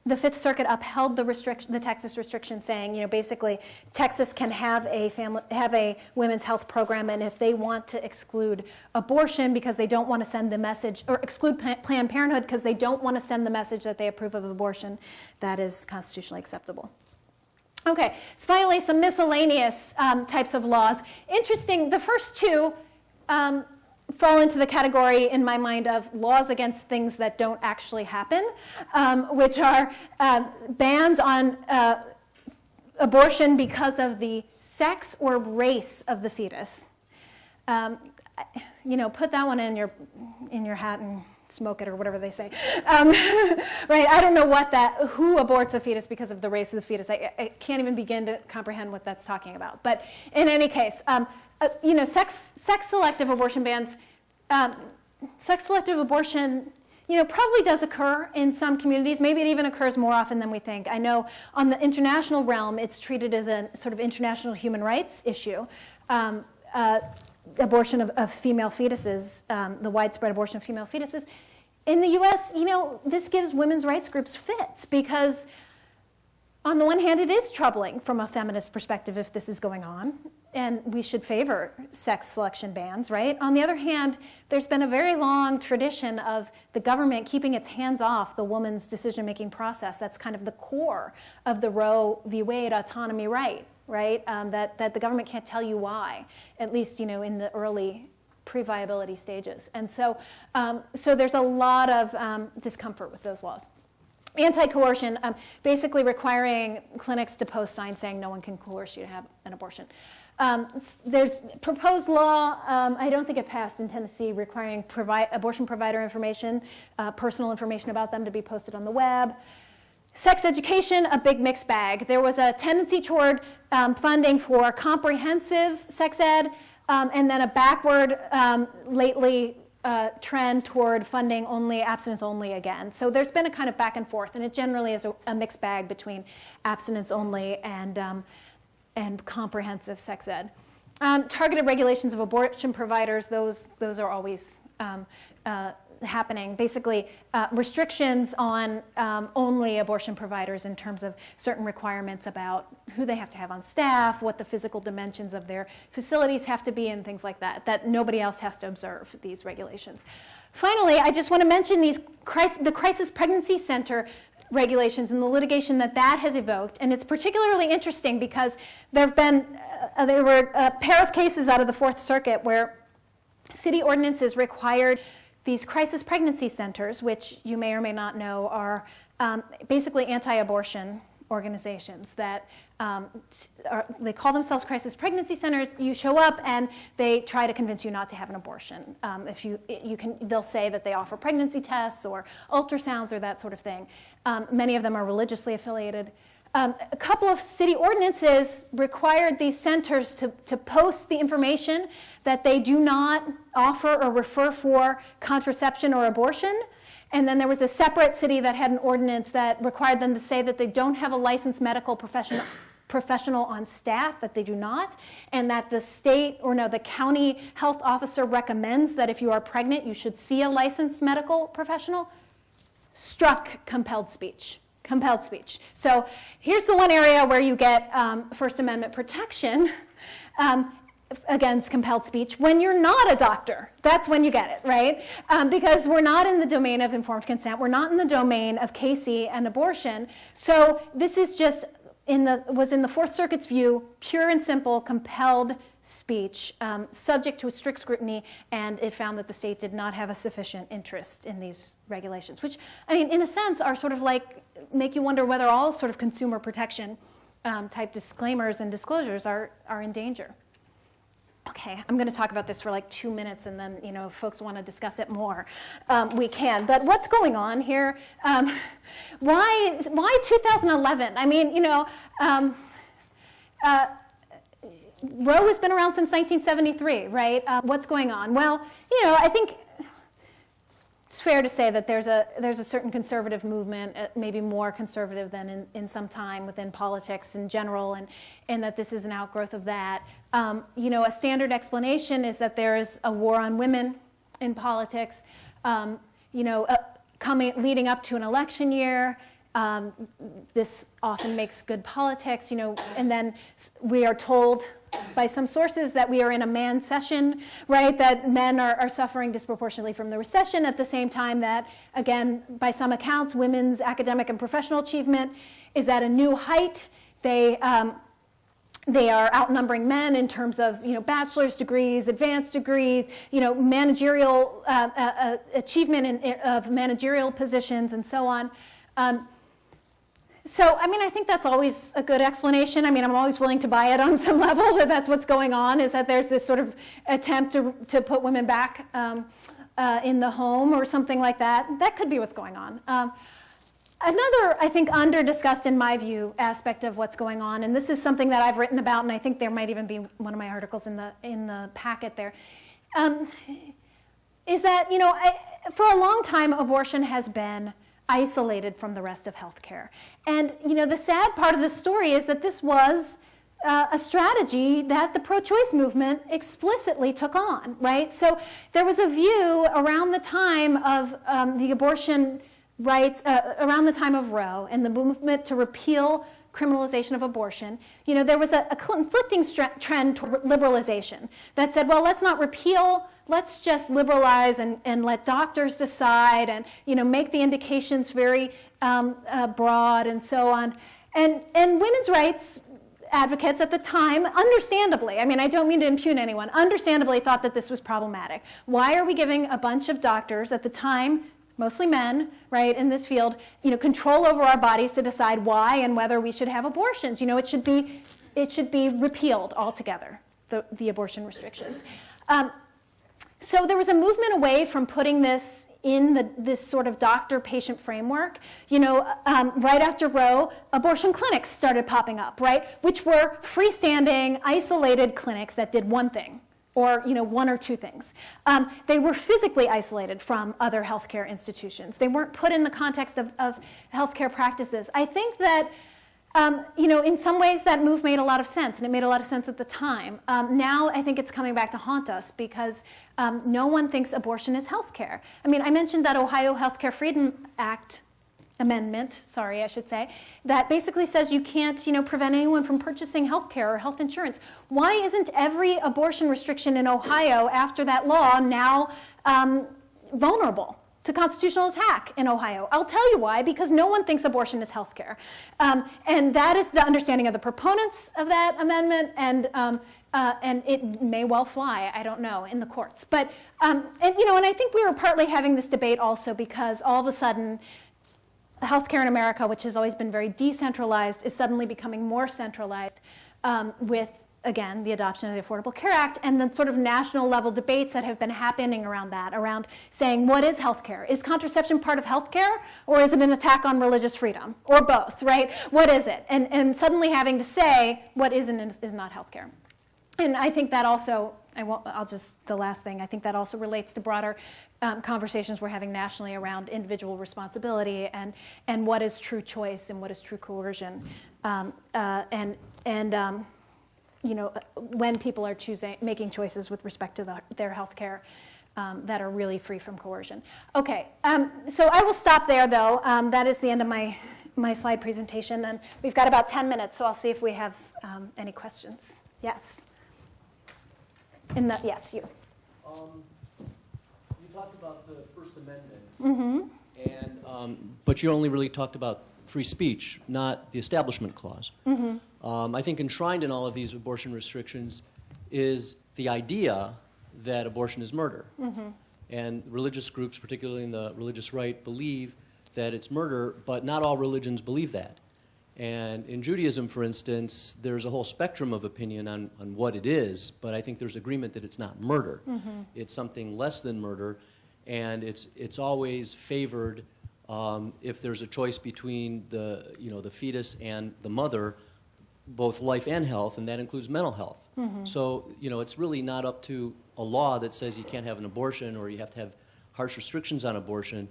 The Fifth Circuit upheld the Texas restriction, saying, basically Texas can have a women's health program, and if they want to exclude abortion because they don't want to send the message, or exclude Planned Parenthood because they don't want to send the message that they approve of abortion, that is constitutionally acceptable. Okay, so finally, some miscellaneous types of laws. Interesting, the first two fall into the category, in my mind, of laws against things that don't actually happen, which are bans on abortion because of the sex or race of the fetus. Put that one in your hat and smoke it, or whatever they say. Right? I don't know who aborts a fetus because of the race of the fetus. I can't even begin to comprehend what that's talking about. But in any case, sex-selective abortion bans, sex-selective abortion, probably does occur in some communities. Maybe it even occurs more often than we think. I know on the international realm, it's treated as a sort of international human rights issue. Abortion of female fetuses, the widespread abortion of female fetuses. in the US, this gives women's rights groups fits because on the one hand, it is troubling from a feminist perspective if this is going on, and we should favor sex selection bans, right? On the other hand, there's been a very long tradition of the government keeping its hands off the woman's decision-making process. That's kind of the core of the Roe v. Wade autonomy right? That the government can't tell you why, at least, in the early pre-viability stages. And so there's a lot of discomfort with those laws. Anti-coercion, basically requiring clinics to post signs saying no one can coerce you to have an abortion. There's proposed law, I don't think it passed in Tennessee, requiring abortion provider information, personal information about them to be posted on the web. Sex education, a big mixed bag. There was a tendency toward funding for comprehensive sex ed, and then a backward, lately, trend toward funding only abstinence only again. So there's been a kind of back and forth, and it generally is a mixed bag between abstinence only and comprehensive sex ed. Targeted regulations of abortion providers, those are always happening. Basically, restrictions on only abortion providers in terms of certain requirements about who they have to have on staff, what the physical dimensions of their facilities have to be, and things like that, that nobody else has to observe these regulations. Finally, I just want to mention the Crisis Pregnancy Center regulations and the litigation that has evoked, and it's particularly interesting because there were a pair of cases out of the Fourth Circuit where city ordinances required these crisis pregnancy centers, which you may or may not know are basically anti-abortion organizations that they call themselves crisis pregnancy centers. You show up and they try to convince you not to have an abortion. They'll say that they offer pregnancy tests or ultrasounds or that sort of thing. Many of them are religiously affiliated. A couple of city ordinances required these centers to post the information that they do not offer or refer for contraception or abortion. And then there was a separate city that had an ordinance that required them to say that they don't have a licensed medical professional on staff, that they do not, and that the county health officer recommends that if you are pregnant, you should see a licensed medical professional. Struck compelled speech. Compelled speech. So here's the one area where you get First Amendment protection against compelled speech. When you're not a doctor, that's when you get it, right? Because we're not in the domain of informed consent. We're not in the domain of Casey and abortion. So this is just was in the Fourth Circuit's view, pure and simple compelled speech, subject to a strict scrutiny, and it found that the state did not have a sufficient interest in these regulations, which, in a sense, are sort of like, make you wonder whether all sort of consumer protection type disclaimers and disclosures are in danger. Okay, I'm going to talk about this for like 2 minutes, and then, if folks want to discuss it more, we can. But what's going on here? Why 2011? Roe has been around since 1973, right? What's going on? Well, I think it's fair to say that there's a certain conservative movement, maybe more conservative than in some time within politics in general, and that this is an outgrowth of that. A standard explanation is that there is a war on women in politics, leading up to an election year. This often makes good politics, and then we are told by some sources that we are in a man session, right? That men are suffering disproportionately from the recession at the same time that, again, by some accounts, women's academic and professional achievement is at a new height. They are outnumbering men in terms of, bachelor's degrees, advanced degrees, managerial achievement of managerial positions, and so on. So, I think that's always a good explanation. I'm always willing to buy it on some level that that's what's going on, is that there's this sort of attempt to put women back in the home or something like that. That could be what's going on. Another, I think, under-discussed, in my view, aspect of what's going on, and this is something that I've written about, and I think there might even be one of my articles in the packet there, is that, for a long time, abortion has been isolated from the rest of healthcare. And, the sad part of the story is that this was a strategy that the pro-choice movement explicitly took on, right? So there was a view around the time of the abortion rights, around the time of Roe and the movement to repeal criminalization of abortion. You know, there was a conflicting trend toward liberalization that said, well, let's not repeal, let's just liberalize and let doctors decide and, you know, make the indications very broad and so on. And women's rights advocates at the time, understandably, I mean, I don't mean to impugn anyone, understandably thought that this was problematic. Why are we giving a bunch of doctors at the time, mostly men, right, in this field, you know, control over our bodies to decide why and whether we should have abortions? You know, it should be repealed altogether, the abortion restrictions. So there was a movement away from putting this in this sort of doctor-patient framework. You know, right after Roe, abortion clinics started popping up, right, which were freestanding, isolated clinics that did one thing, or, you know, one or two things. They were physically isolated from other healthcare institutions. They weren't put in the context of healthcare practices. I think that, you know, in some ways that move made a lot of sense, and it made a lot of sense at the time. Now I think it's coming back to haunt us because no one thinks abortion is healthcare. I mean, I mentioned that Ohio Healthcare Freedom Act amendment, sorry, I should say, that basically says you can't, you know, prevent anyone from purchasing health care or health insurance. Why isn't every abortion restriction in Ohio after that law now vulnerable to constitutional attack in Ohio? I'll tell you why, because no one thinks abortion is health care. And that is the understanding of the proponents of that amendment, and it may well fly, I don't know, in the courts. But, and you know, and I think we were partly having this debate also because all of a sudden, healthcare in America, which has always been very decentralized, is suddenly becoming more centralized with, again, the adoption of the Affordable Care Act and the sort of national level debates that have been happening around that, around saying, what is healthcare? Is contraception part of healthcare, or is it an attack on religious freedom? Or both, right? What is it? And suddenly having to say what is and is not healthcare. And I think that also, the last thing, I think that also relates to broader conversations we're having nationally around individual responsibility and what is true choice and what is true coercion. You know, when people are making choices with respect to their health care that are really free from coercion. Okay, so I will stop there though. That is the end of my slide presentation, and we've got about 10 minutes, so I'll see if we have any questions. Yes. Yes, you.
You talked about the First Amendment, but you only really talked about free speech, not the Establishment Clause. I think enshrined in all of these abortion restrictions is the idea that abortion is murder. And religious groups, particularly in the religious right, believe that it's murder, but not all religions believe that. And in Judaism, for instance, there's a whole spectrum of opinion on what it is, but I think there's agreement that it's not murder. It's something less than murder, and it's always favored if there's a choice between the fetus and the mother, both life and health, and that includes mental health. So, you know, it's really not up to a law that says you can't have an abortion or you have to have harsh restrictions on abortion,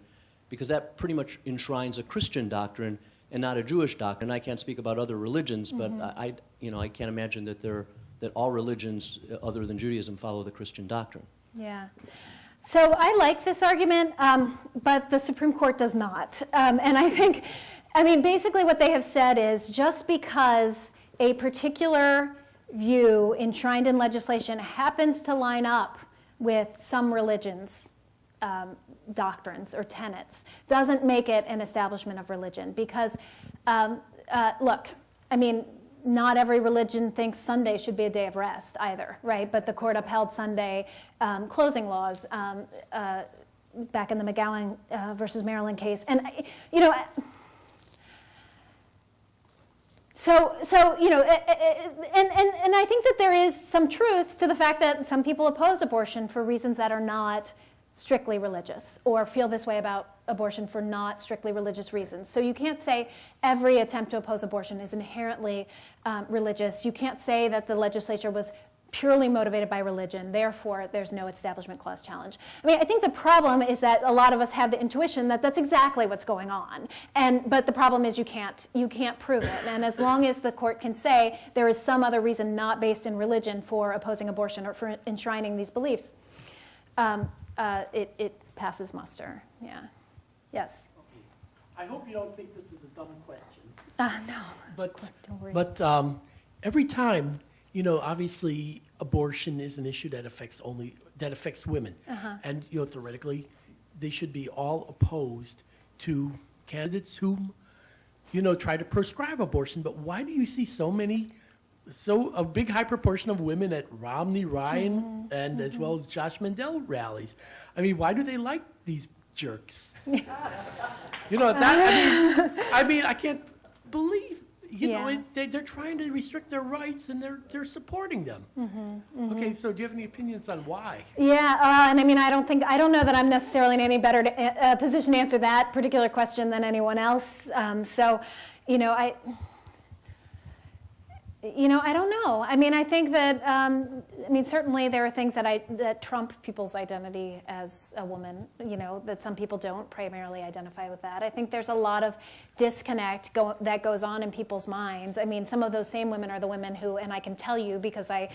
because that pretty much enshrines a Christian doctrine and not a Jewish doctrine. I can't speak about other religions, but I can't imagine that all religions other than Judaism follow the Christian doctrine.
Yeah. So I like this argument, but the Supreme Court does not. And I think, I mean, basically what they have said is just because a particular view enshrined in legislation happens to line up with some religions' doctrines or tenets doesn't make it an establishment of religion, because look, I mean, not every religion thinks Sunday should be a day of rest either, right? But the court upheld Sunday closing laws back in the McGowan versus Maryland case, and you know. So you know, and I think that there is some truth to the fact that some people oppose abortion for reasons that are not strictly religious, or feel this way about abortion for not strictly religious reasons. So you can't say every attempt to oppose abortion is inherently religious. You can't say that the legislature was purely motivated by religion, therefore there's no Establishment Clause challenge. I mean, I think the problem is that a lot of us have the intuition that that's exactly what's going on. But the problem is you can't prove it. And as long as the court can say there is some other reason not based in religion for opposing abortion or for enshrining these beliefs, it passes muster. Yeah. Yes.
I hope you don't think this is a dumb question.
No.
But,
Don't worry.
but every time, obviously abortion is an issue that affects women. And, theoretically, they should be all opposed to candidates who, try to prescribe abortion. But why do you see a big high proportion of women at Romney, Ryan, and as well as Josh Mandel rallies? I mean, why do they like these jerks? I can't believe, they're trying to restrict their rights and they're supporting them. Okay, so do you have any opinions on why?
Yeah, and I mean, I don't know that I'm necessarily in any better position to answer that particular question than anyone else. I don't know. I mean, I think that, certainly there are things that trump people's identity as a woman, that some people don't primarily identify with that. I think there's a lot of disconnect that goes on in people's minds. I mean, some of those same women are the women who, and I can tell you because I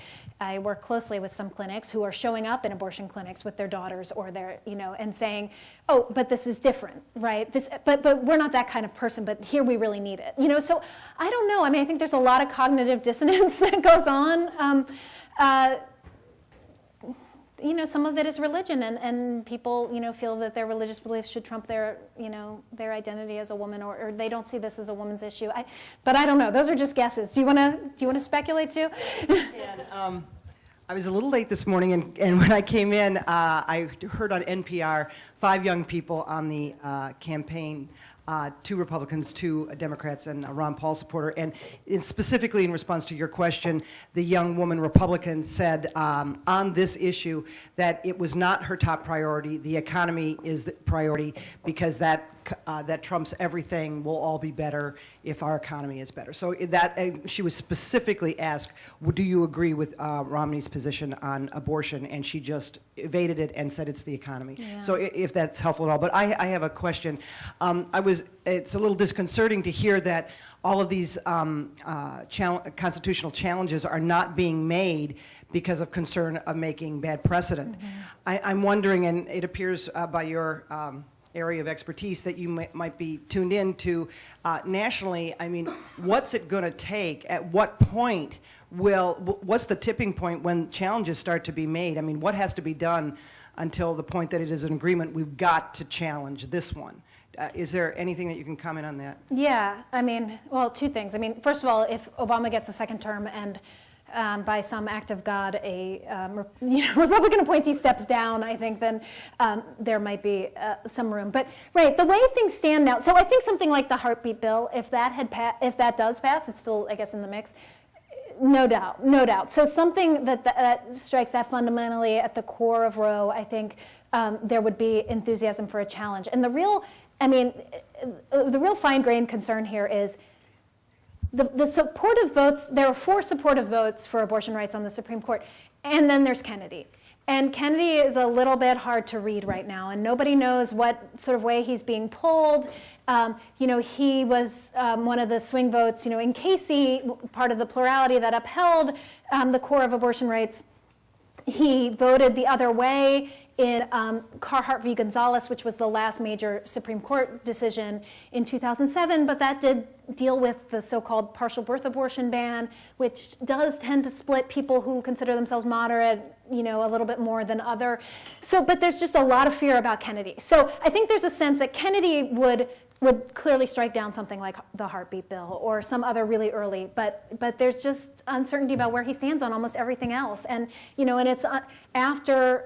work closely with some clinics who are showing up in abortion clinics with their daughters or their, and saying, oh, but this is different, right? But we're not that kind of person, but here we really need it. So I don't know. I mean, I think there's a lot of cognitive dissonance that goes on. Some of it is religion, and people, feel that their religious beliefs should trump their identity as a woman, or they don't see this as a woman's issue. But I don't know. Those are just guesses. Do you want to speculate too?
I was a little late this morning, and when I came in, I heard on NPR 5 young people on the campaign, 2 Republicans, 2 Democrats, and a Ron Paul supporter. And specifically in response to your question, the young woman Republican said on this issue that it was not her top priority. The economy is the priority because that trumps everything. We'll all be better if our economy is better. So she was specifically asked, do you agree with Romney's position on abortion? And she just evaded it and said it's the economy. Yeah. So if that's helpful at all. But I have a question. It's a little disconcerting to hear that all of these constitutional challenges are not being made because of concern of making bad precedent. I'm wondering, and it appears by your area of expertise that you might be tuned in to nationally. I mean, what's it going to take? At what point what's the tipping point when challenges start to be made? I mean, what has to be done until the point that it is an agreement, we've got to challenge this one? Is there anything that you can comment on that?
Yeah, I mean, well, 2 things. I mean, first of all, if Obama gets a second term and by some act of God, a Republican appointee steps down, I think then there might be some room. But right, the way things stand now, so I think something like the heartbeat bill, if that does pass, it's still, I guess, in the mix. No doubt. So something that strikes that fundamentally at the core of Roe, I think there would be enthusiasm for a challenge. And the real fine-grained concern here is the supportive votes. There are 4 supportive votes for abortion rights on the Supreme Court, and then there's Kennedy. And Kennedy is a little bit hard to read right now, and nobody knows what sort of way he's being pulled. He was one of the swing votes, in Casey, part of the plurality that upheld the core of abortion rights. He voted the other way in Carhart v. Gonzalez, which was the last major Supreme Court decision in 2007, but that did deal with the so-called partial birth abortion ban, which does tend to split people who consider themselves moderate, a little bit more than other. So, but there's just a lot of fear about Kennedy. So I think there's a sense that Kennedy would clearly strike down something like the heartbeat bill or some other really early, but there's just uncertainty about where he stands on almost everything else. And and it's after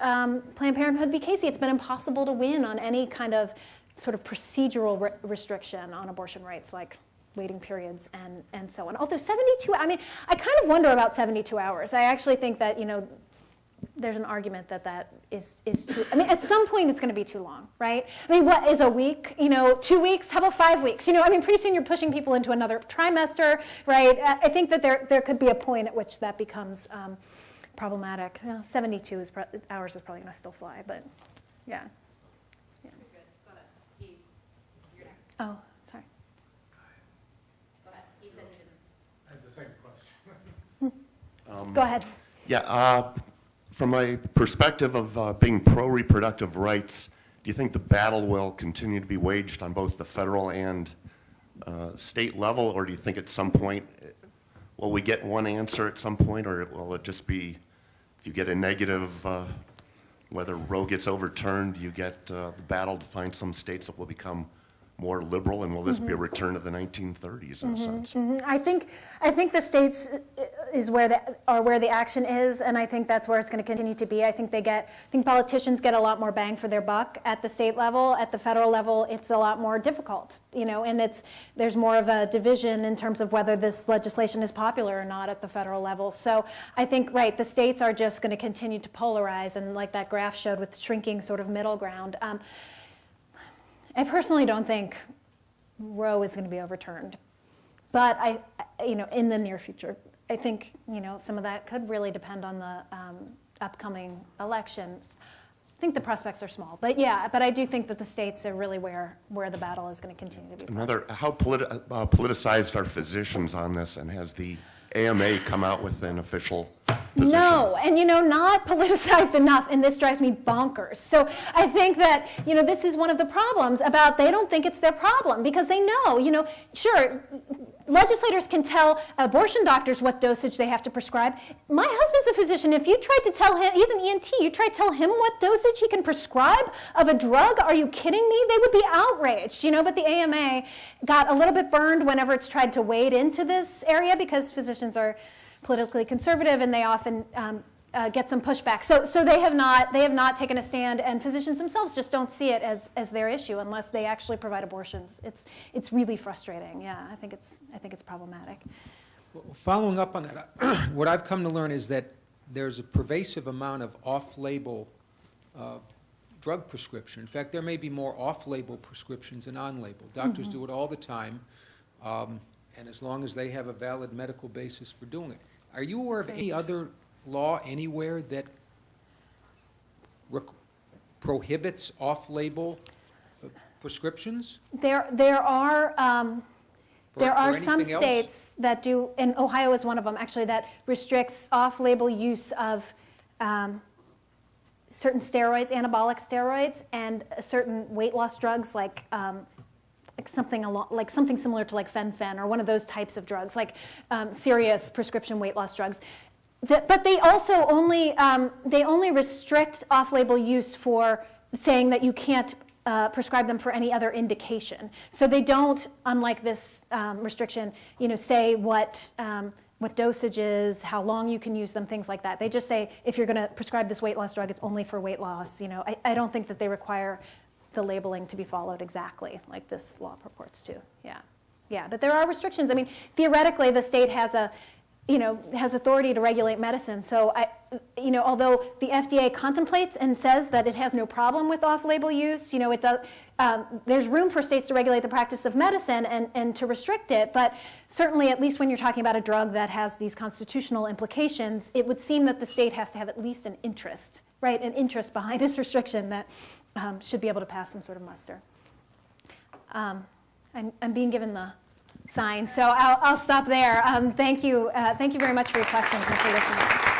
Planned Parenthood v. Casey, it's been impossible to win on any kind of sort of procedural restriction on abortion rights, like waiting periods and so on. Although 72, I mean, I kind of wonder about 72 hours. I actually think that there's an argument that is too, I mean, at some point it's going to be too long, right? I mean, what is a week? 2 weeks? How about 5 weeks? I mean, pretty soon you're pushing people into another trimester, right? I think that there could be a point at which that becomes problematic. 72 hours is probably going to still fly, but yeah.
You're good. Go ahead. You're next.
Oh, sorry.
Go ahead. He said he didn't.
I have the same question.
Go ahead.
Yeah, from my perspective of being pro-reproductive rights, do you think the battle will continue to be waged on both the federal and state level, or do you think at some point, will we get one answer at some point, or will it just be, if you get a negative, whether Roe gets overturned, you get the battle to find some states that will become more liberal, and will this be a return to the 1930s in a sense?
I think the states is where the action is, and I think that's where it's going to continue to be. I think politicians get a lot more bang for their buck at the state level. At the federal level, it's a lot more difficult, and there's more of a division in terms of whether this legislation is popular or not at the federal level. So I think, right, the states are just going to continue to polarize, and like that graph showed with shrinking sort of middle ground. I personally don't think Roe is going to be overturned, but in the near future, I think some of that could really depend on the upcoming election. I think the prospects are small, but I do think that the states are really where the battle is going to continue to be.
How politicized are physicians on this, and has the AMA come out with an official position?
No, and not politicized enough, and this drives me bonkers. So I think that, this is one of the problems about they don't think it's their problem, because they know, sure, legislators can tell abortion doctors what dosage they have to prescribe. My husband's a physician. If you tried to tell him, he's an ENT, you try to tell him what dosage he can prescribe of a drug, are you kidding me? They would be outraged, but the AMA got a little bit burned whenever it's tried to wade into this area, because physicians are politically conservative, and they often get some pushback. So they have not taken a stand, and physicians themselves just don't see it as their issue unless they actually provide abortions. It's really frustrating. Yeah, I think it's problematic.
Well, following up on that, what I've come to learn is that there's a pervasive amount of off-label drug prescription. In fact, there may be more off-label prescriptions than on-label. Doctors do it all the time, and as long as they have a valid medical basis for doing it. Are you aware of any other law anywhere that prohibits off-label prescriptions?
There are some
anything else?
states that do, and Ohio is one of them actually, that restricts off-label use of certain steroids, anabolic steroids, and certain weight loss drugs like something similar to like fen-phen or one of those types of drugs, like serious prescription weight loss drugs. But they also only restrict off-label use for saying that you can't prescribe them for any other indication. So they don't, unlike this restriction, say what dosages, how long you can use them, things like that. They just say if you're going to prescribe this weight loss drug, it's only for weight loss. I don't think that they require the labeling to be followed exactly like this law purports to. Yeah. But there are restrictions. I mean, theoretically, the state has authority to regulate medicine. So, although the FDA contemplates and says that it has no problem with off-label use, it does. There's room for states to regulate the practice of medicine and to restrict it. But certainly, at least when you're talking about a drug that has these constitutional implications, it would seem that the state has to have at least an interest, right? An interest behind its restriction that should be able to pass some sort of muster. I'm being given the sign, so I'll stop there. Thank you very much for your questions and for listening.